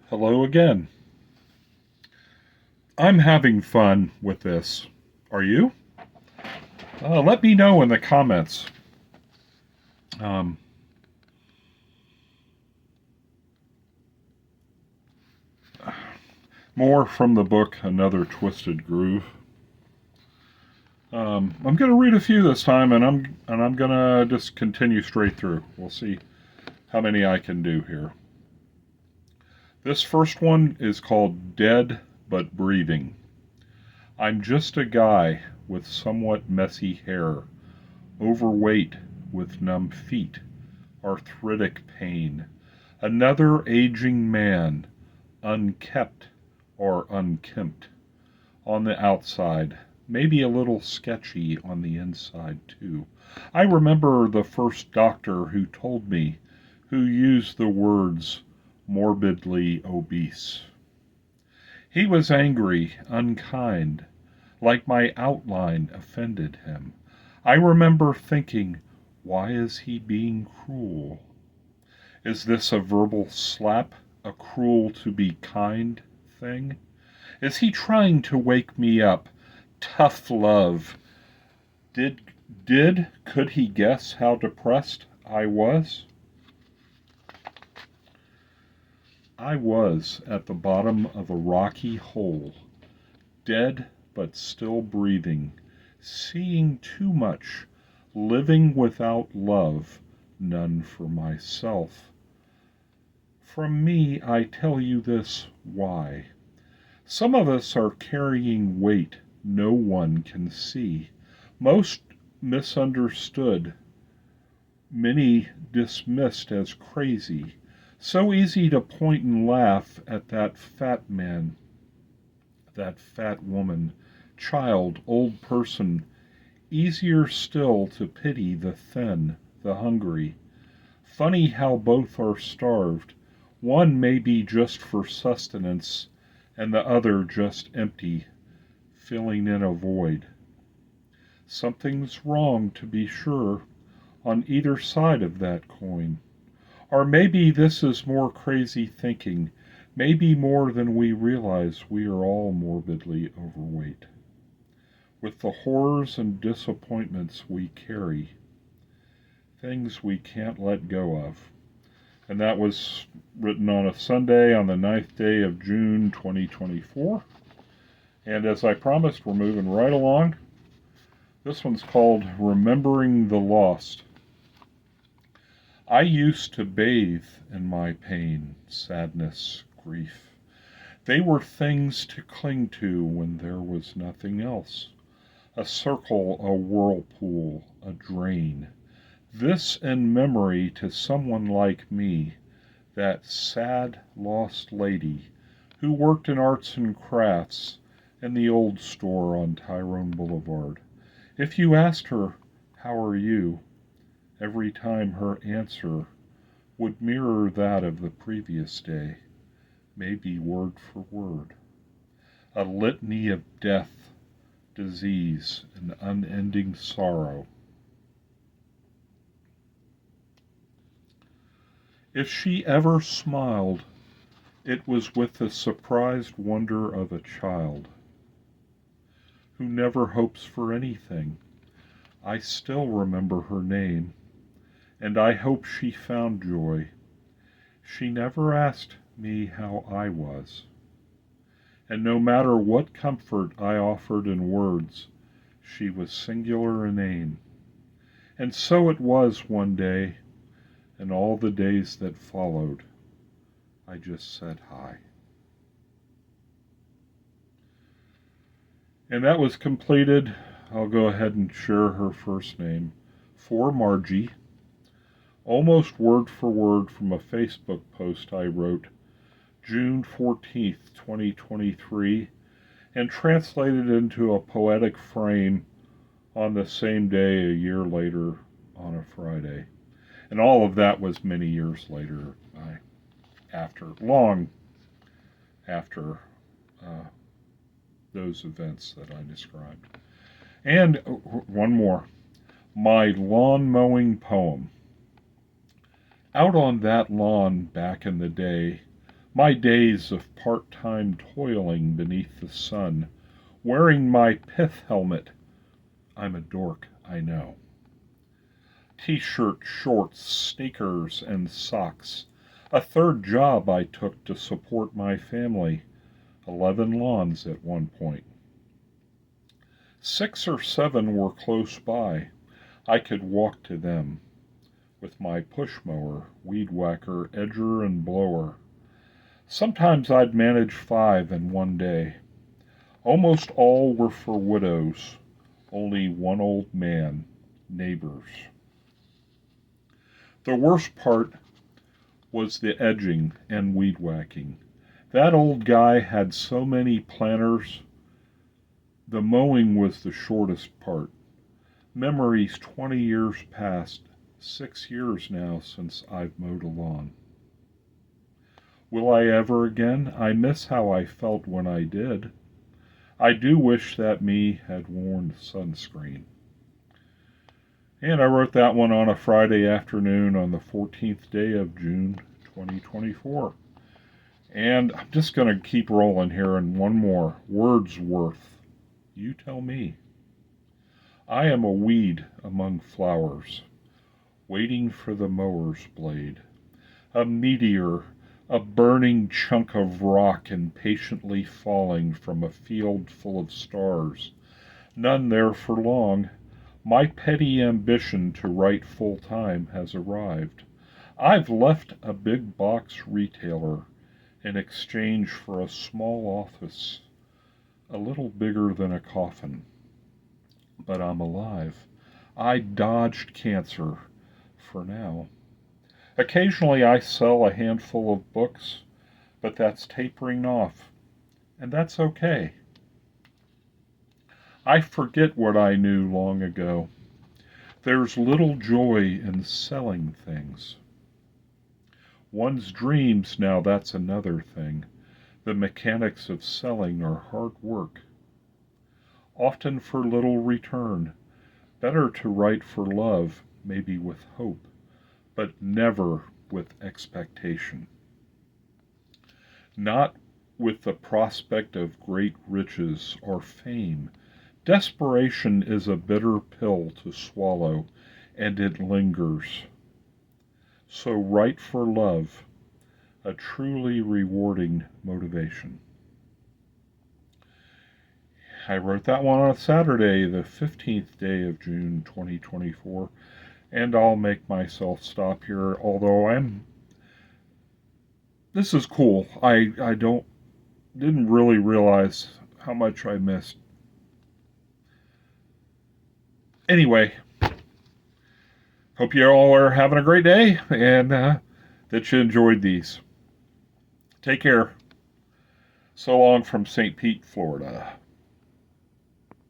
Hello again. I'm having fun with this. Are you? Let me know in the comments. Um, More from the book Another Twisted Groove. I'm going to read a few this time, and I'm going to just continue straight through. We'll see how many I can do here. This first one is called Dead But Breathing. I'm just a guy with somewhat messy hair, overweight with numb feet, arthritic pain. Another aging man, unkept or unkempt on the outside, maybe a little sketchy on the inside, too. I remember the first doctor who told me, who used the words morbidly obese. He was angry, unkind, like my outline offended him. I remember thinking, why is he being cruel? Is this a verbal slap, a cruel to be kind thing? Is he trying to wake me up? Tough love. Did could he guess how depressed I was? I was at the bottom of a rocky hole, dead but still breathing, seeing too much, living without love, none for myself. From me I tell you this why. Some of us are carrying weight no one can see, most misunderstood, many dismissed as crazy. So easy to point and laugh at that fat man, that fat woman, child, old person. Easier still to pity the thin, the hungry. Funny how both are starved. One may be just for sustenance, and the other just empty, filling in a void. Something's wrong, to be sure, on either side of that coin. Or maybe this is more crazy thinking, maybe more than we realize we are all morbidly overweight. With the horrors and disappointments we carry, things we can't let go of. And that was written on a Sunday on the 9th day of June 2024. And as I promised, we're moving right along. This one's called Remembering the Lost. I used to bathe in my pain, sadness, grief. They were things to cling to when there was nothing else. A circle, a whirlpool, a drain. This in memory to someone like me, that sad, lost lady who worked in arts and crafts in the old store on Tyrone Boulevard. If you asked her, how are you? Every time her answer would mirror that of the previous day, maybe word for word. A litany of death, disease, and unending sorrow. If she ever smiled, it was with the surprised wonder of a child who never hopes for anything. I still remember her name, and I hope she found joy. She never asked me how I was, and no matter what comfort I offered in words, she was singular inane. And so it was one day, and all the days that followed, I just said hi. And that was completed. I'll go ahead and share her first name. For Margie, almost word for word from a Facebook post I wrote June 14th, 2023, and translated into a poetic frame on the same day a year later on a Friday. And all of that was many years later, long after uh, those events that I described. And one more, my lawn mowing poem. Out on that lawn back in the day, my days of part-time toiling beneath the sun, wearing my pith helmet. I'm a dork, I know. T-shirt, shorts, sneakers, and socks. A third job I took to support my family. 11 lawns at one point. 6 or 7 were close by. I could walk to them with my push mower, weed whacker, edger, and blower. Sometimes I'd manage 5 in one day. Almost all were for widows, only one old man, neighbors. The worst part was the edging and weed whacking. That old guy had so many planters. The mowing was the shortest part. Memories 20 years past, 6 years now since I've mowed a lawn. Will I ever again? I miss how I felt when I did. I do wish that me had worn sunscreen. And I wrote that one on a Friday afternoon on the 14th day of June 2024. And I'm just going to keep rolling here, and one more. Wordsworth. You tell me. I am a weed among flowers, waiting for the mower's blade. A meteor, a burning chunk of rock impatiently falling from a field full of stars. None there for long. My petty ambition to write full-time has arrived. I've left a big box retailer in exchange for a small office, a little bigger than a coffin. But I'm alive. I dodged cancer for now. Occasionally I sell a handful of books, but that's tapering off, and that's okay. I forget what I knew long ago. There's little joy in selling things. One's dreams, now that's another thing. The mechanics of selling are hard work. Often for little return. Better to write for love, maybe with hope, but never with expectation. Not with the prospect of great riches or fame. Desperation is a bitter pill to swallow, and it lingers. So write for love, a truly rewarding motivation. I wrote that one on a Saturday, the 15th day of June 2024, and I'll make myself stop here, although this is cool. I didn't really realize how much I missed. Anyway, hope you all are having a great day, and that you enjoyed these. Take care. So long from St. Pete, Florida.